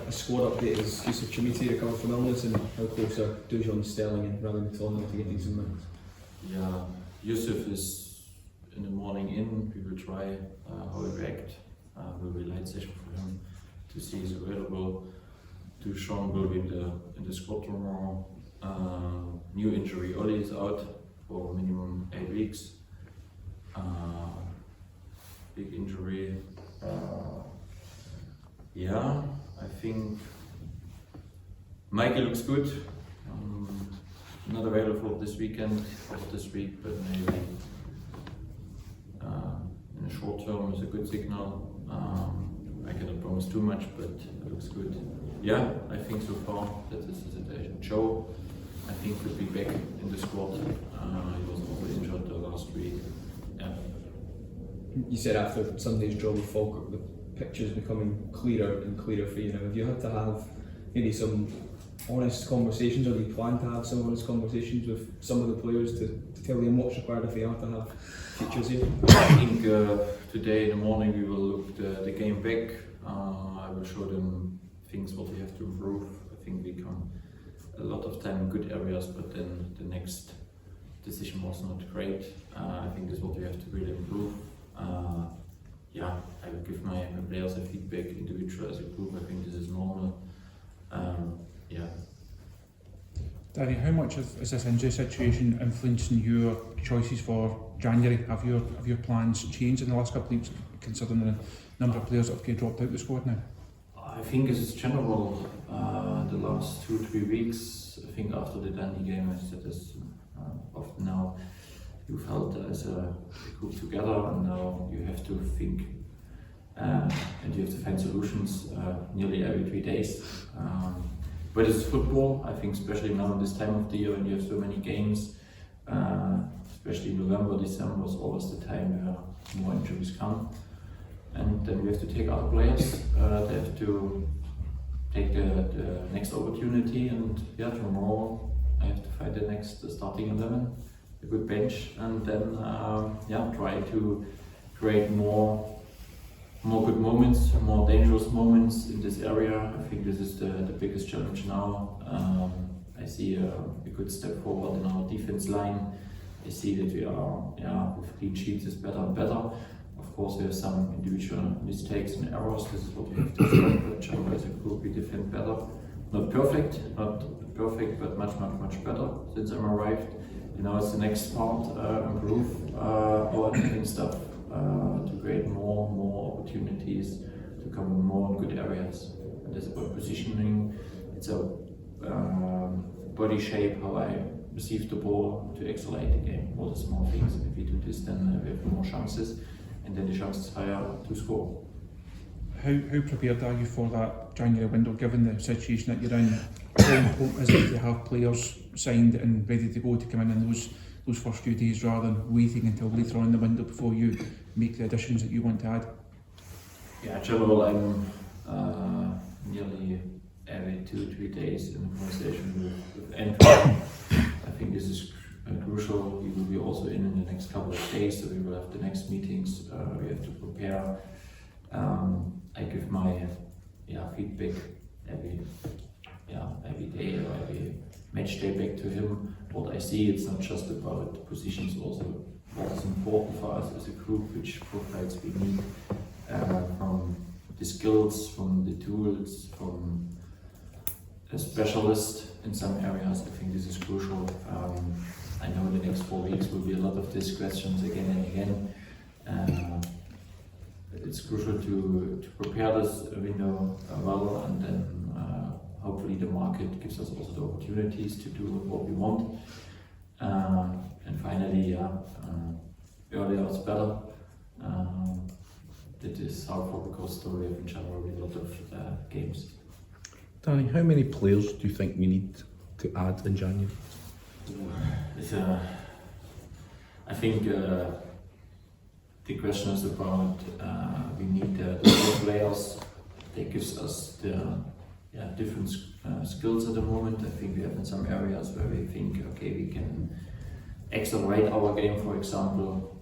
a squad update as Yusuf Chamiti recovered from illness, and how close are Dujon, Sterling and Raleigh McTominay to getting some minutes? Yeah, Yusuf is in the morning in. We will try how he react. Will be a light session for him to see he's available. Dujon will be in the squad tomorrow. New injury, Oli is out for minimum 8 weeks. Big injury. Yeah, I think Mikey looks good. Not available this weekend or this week, but maybe in the short term is a good signal. I cannot promise too much, but it looks good. Yeah, I think so far that is the situation. Joe, I think, could be back in the squad. He was also injured last week. Yeah. You said after Sunday's draw with Falkirk, the picture's becoming clearer and clearer for you now. Have you had to have maybe some honest conversations, or do you plan to have some honest conversations with some of the players to tell them what's required if they are to have futures here? I think today in the morning we will look the game back. I will show them things what we have to improve. I think we come a lot of time in good areas, but then the next decision was not great. I think this is what we have to really improve. Yeah, I will give my players a feedback, individual as a group. I think this is normal. Yeah. Danny, how much is this injury situation influencing your choices for January? Have your plans changed in the last couple of weeks, considering the number of players that have dropped out the squad now? I think it's general. The last 2-3 weeks, I think after the Danny game, I said this often now, you felt as a group together, and now you have to think and you have to find solutions nearly every 3 days. But it's football, I think, especially now in this time of the year when you have so many games, especially November, December is always the time where more injuries come. And then we have to take other players, they have to take the next opportunity, and yeah, tomorrow I have to find the next starting 11, a good bench, and then yeah, try to create more good moments, more dangerous moments in this area. I think this is the biggest challenge now. I see a good step forward in our defense line. I see that we are, with clean sheets, is better and better. Of course, we have some individual mistakes and errors. This is what we have to stop. But generally, as a group, we defend better. Not perfect, but much better since I'm arrived. You know, it's the next part, improve our defense stuff. To create more opportunities, to come in more in good areas. And it's about positioning, it's a body shape, how I receive the ball to accelerate the game, all the small things. If we do this, then we have more chances, and then the chances higher to score. How prepared are you for that January window, given the situation that you're in? How important is it to have players signed and ready to go to come in those first few days, rather than waiting until later on in the window before you make the additions that you want to add? Yeah, general, I'm nearly every 2-3 days in conversation with Andrew. I think this is crucial. We will be also in the next couple of days, so we will have the next meetings. We have to prepare. I give my feedback every day or every match day back to him. What I see, it's not just about positions, also what is important for us as a group, which profiles we need, from the skills, from the tools, from a specialist in some areas. I think this is crucial. I know the next 4 weeks will be a lot of these questions again and again. It's crucial to prepare this window well, and then hopefully the market gives us also the opportunities to do what we want. And finally, earlier is better. That is our Falkirk story of in general with a lot of games. Danny, how many players do you think we need to add in January? I think the question is about we need the players that gives us the different skills at the moment. I think we have in some areas where we think, okay, we can accelerate our game, for example.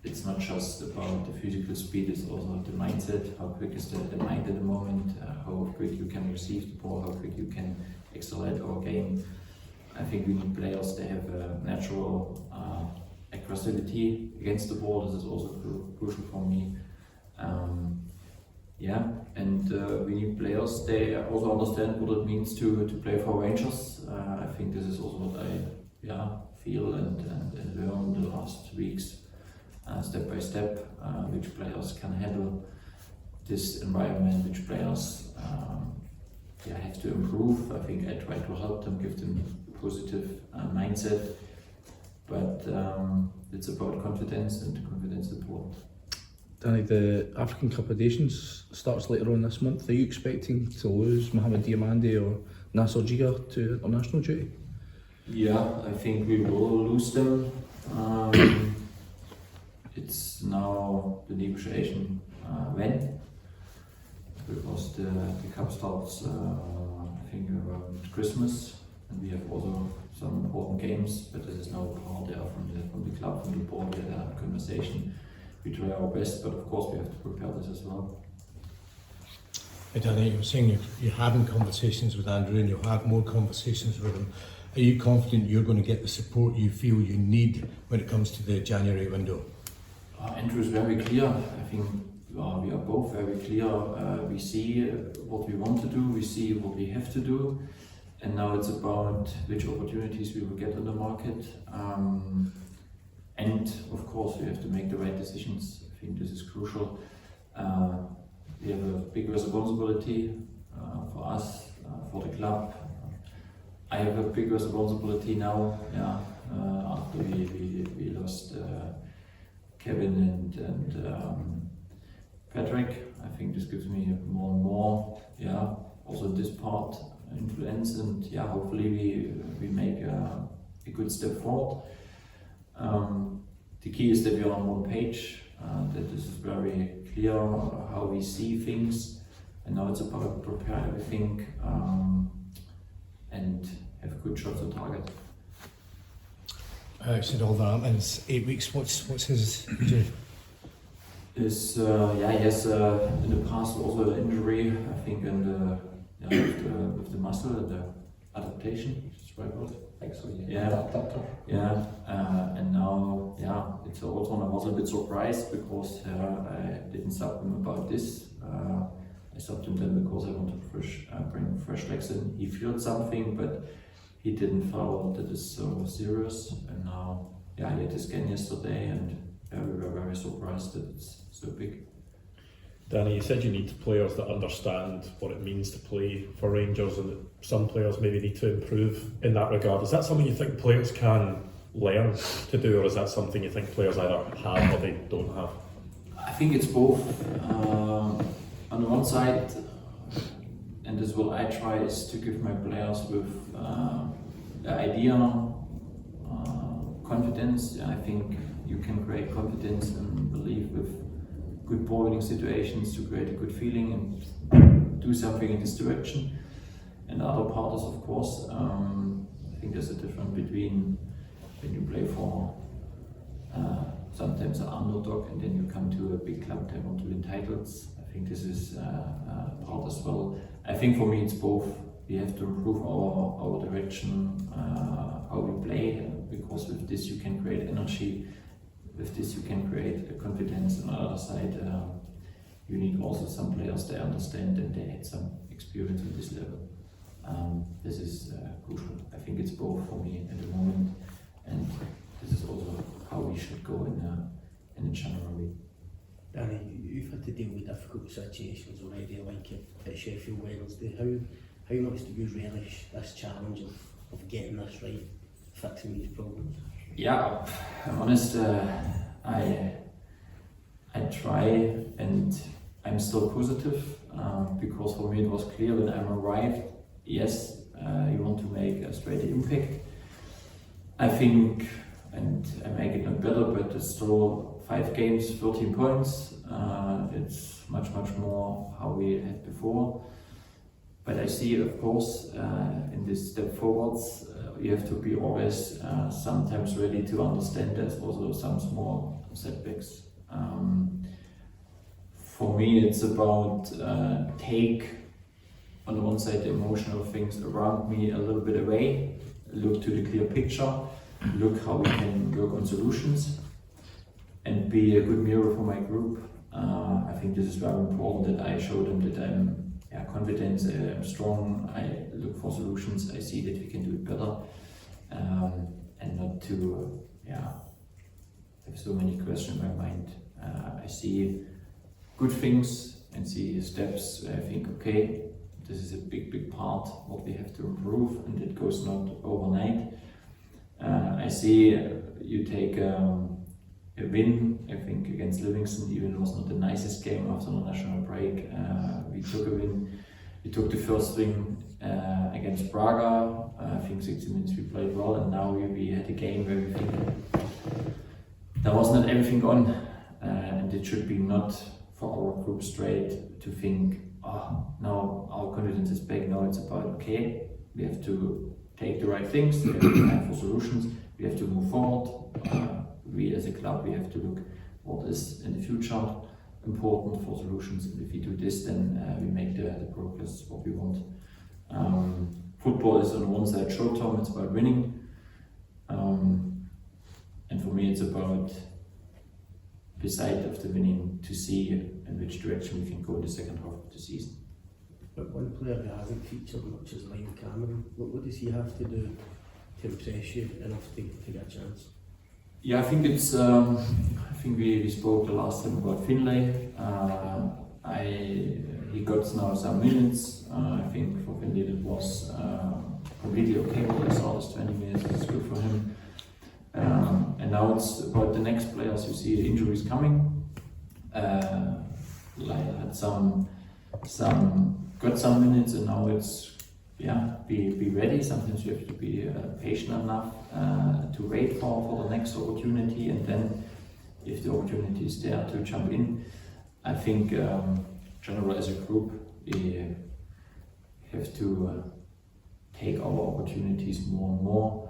It's not just about the physical speed, it's also the mindset. How quick is the mind at the moment? How quick quick you can receive the ball, how quick you can accelerate our game. I think we need players that have a natural aggressivity against the ball. This is also crucial for me. We need players they also understand what it means to play for Rangers. I think this is also what I feel and learn the last weeks, step by step, which players can handle this environment, which players have to improve. I think I try to help them, give them a positive mindset, but it's about confidence, and confidence is important. Danny, the African Cup of Nations starts later on this month. Are you expecting to lose Mohamed Diamande or Nasser Jigger to international duty? Yeah, I think we will lose them. It's now the negotiation when, because the cup starts I think around Christmas, and we have also some important games, but this is now part there from the club, from the board. We had a conversation. We try our best, but of course we have to prepare this as well. Hey Danny, you were saying you're having conversations with Andrew and you'll have more conversations with him. Are you confident you're going to get the support you feel you need when it comes to the January window? Andrew is very clear. I think we are both very clear. We see what we want to do, we see what we have to do, and now it's about which opportunities we will get on the market. And of course, we have to make the right decisions. I think this is crucial. We have a big responsibility for us, for the club. I have a big responsibility now. After we lost Kevin and Patrick, I think this gives me more and more. Also this part influence, and hopefully we make a good step forward. The key is that we are on one page, that this is very clear how we see things, and now it's about prepare everything and have good shots on target. Said all that in 8 weeks. What's his injury? He has in the past also an injury, I think, with the muscle, the adaptation. Is right word? And now, it's also, I was a bit surprised because I didn't sub him about this. I subbed him then because I wanted to bring fresh legs in. He felt something, but he didn't feel that it's so serious. And now, he had a scan yesterday, and we were very surprised that it's so big. Danny, you said you need players that understand what it means to play for Rangers, and that some players maybe need to improve in that regard. Is that something you think players can learn to do, or is that something you think players either have or they don't have? I think it's both. On the one side, and this is what I try, is to give my players with the idea, confidence. I think you can create confidence and belief with good ball winning situations to create a good feeling and do something in this direction. And the other part is, of course, I think there's a difference between when you play for sometimes an underdog and then you come to a big club that want to win titles. I think this is part as well. I think for me it's both. We have to improve our direction, how we play, because with this you can create energy. With this you can create a confidence. On the other side, you need also some players that understand and they had some experience at this level. This is crucial. I think it's both for me at the moment, and this is also how we should go in January. Danny, you've had to deal with difficult situations already, like at Sheffield Wednesday. How much do you relish this challenge of getting this right, fixing these problems? Yeah, I'm honest, I try, and I'm still positive, because for me it was clear when I arrived, yes, you want to make a straight impact. I think, and I make it not better, but it's still 5 games, 13 points. It's much more how we had before. But I see, of course, in this step forwards, you have to be always sometimes ready to understand there's also some small setbacks. For me, it's about take on the one side the emotional things around me a little bit away, look to the clear picture, look how we can work on solutions, and be a good mirror for my group. I think this is very important that I show them that I'm confident, I'm strong, I look for solutions, I see that we can do it better, and not to have so many questions in my mind. I see good things and see steps where I think, okay, this is a big part what we have to improve, and it goes not overnight. I see you take a win, I think, against Livingston, even it was not the nicest game after the national break. We took a win. We took the first win against Braga. I think 60 minutes we played well, and now we had a game where we think there was not everything on, and it should be not for our group straight to think, now our confidence is back. Now it's about, okay, we have to take the right things, we have to find for solutions, we have to move forward. We as a club, we have to look what is in the future important for solutions, and if we do this, then we make the progress what we want. Football is on one side short term, it's about winning, and for me it's about, beside of the winning, to see in which direction we can go in the second half of the season. But one player who hasn't featured much is Liam Cameron. What does he have to do to impress you enough to get a chance? Yeah, I think it's. I think we spoke the last time about Finlay. He got now some minutes. I think for Finlay it was completely okay. What I saw is 20 minutes. It's good for him. And now it's about the next players. You see the injuries coming. Like had some got some minutes, and now it's be ready. Sometimes you have to be patient enough to wait for the next opportunity, and then if the opportunity is there, to jump in. I think generally as a group we have to take our opportunities more and more,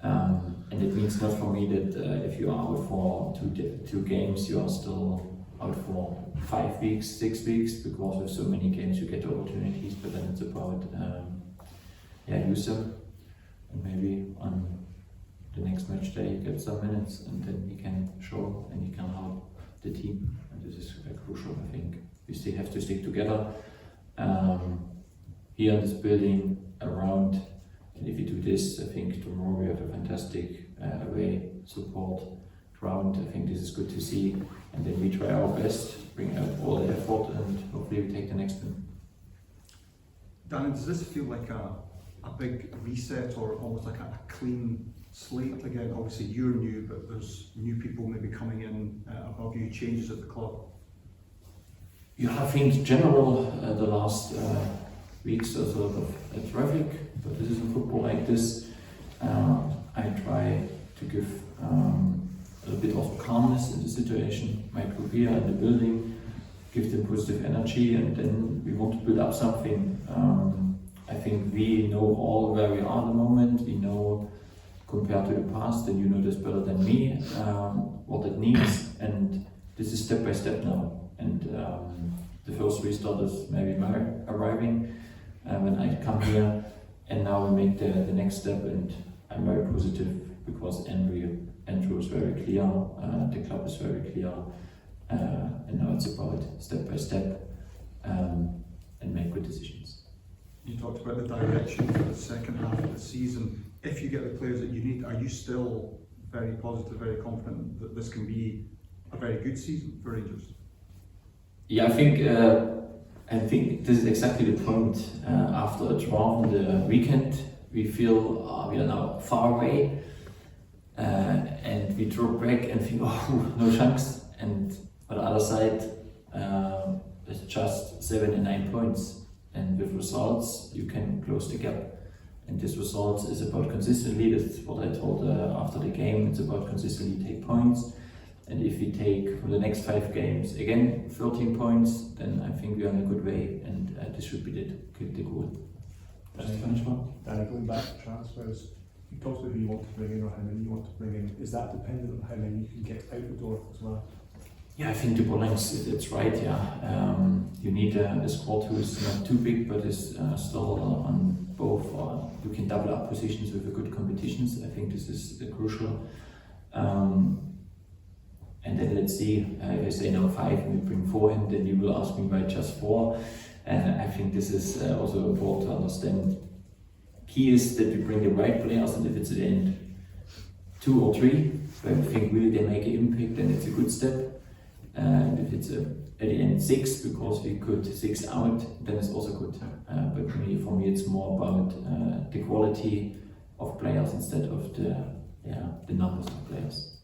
and it means not for me that if you are out for two games, you are still out for 5 weeks, 6 weeks, because with so many games you get opportunities, but then it's about use them, and maybe on the next match day you get some minutes, and then you can show and you can help the team, and this is crucial. I think we still have to stick together here in this building around, and if we do this, I think tomorrow we have a fantastic away support ground. I think this is good to see, and then we try our best, bring out all the effort, and hopefully we take the next one. Danny, does this feel like a big reset, or almost like a clean slate again? Obviously you're new, but there's new people maybe coming in above you, changes at the club. I think in general the last weeks are sort of terrific, but this is a football like this. I try to give a bit of calmness in the situation, my group here in the building, give them positive energy, and then we want to build up something. I think we know all where we are at the moment. We know, compared to the past, and you know this better than me, what it needs, and this is step by step now. And the first restart is maybe my arriving when I come here, and now we make the next step, and I'm very positive because Andrew is very clear, the club is very clear, and now it's about step by step and make good decisions. You talked about the direction for the second half of the season. If you get the players that you need, are you still very positive, very confident that this can be a very good season for Rangers? Yeah, I think this is exactly the point. After a draw on the weekend, we feel we are now far away, and we draw back and think, no chance. And on the other side, it's just 7 and 9 points. And with results, you can close the gap. And this results is about consistently, that's what I told after the game, it's about consistently take points. And if we take for the next 5 games, again, 13 points, then I think we are in a good way, and this should be the goal. Just to finish one. Danny, going back to transfers, you talked about who you want to bring in or how many you want to bring in. Is that dependent on how many you can get out the door as well? Yeah, I think the balance, it's right, yeah. You need a squad who is not too big, but is still on both, you can double up positions with the good competitions. I think this is crucial. And then let's see, if I say now 5 and we bring 4 in, then you will ask me why just 4. And I think this is also important to understand. Key is that we bring the right players, and if it's at the end 2 or 3, where we think really they make an impact, then it's a good step. And if it's at the end 6, because we could 6 out, then it's also good. But for me, it's more about the quality of players instead of the numbers of players.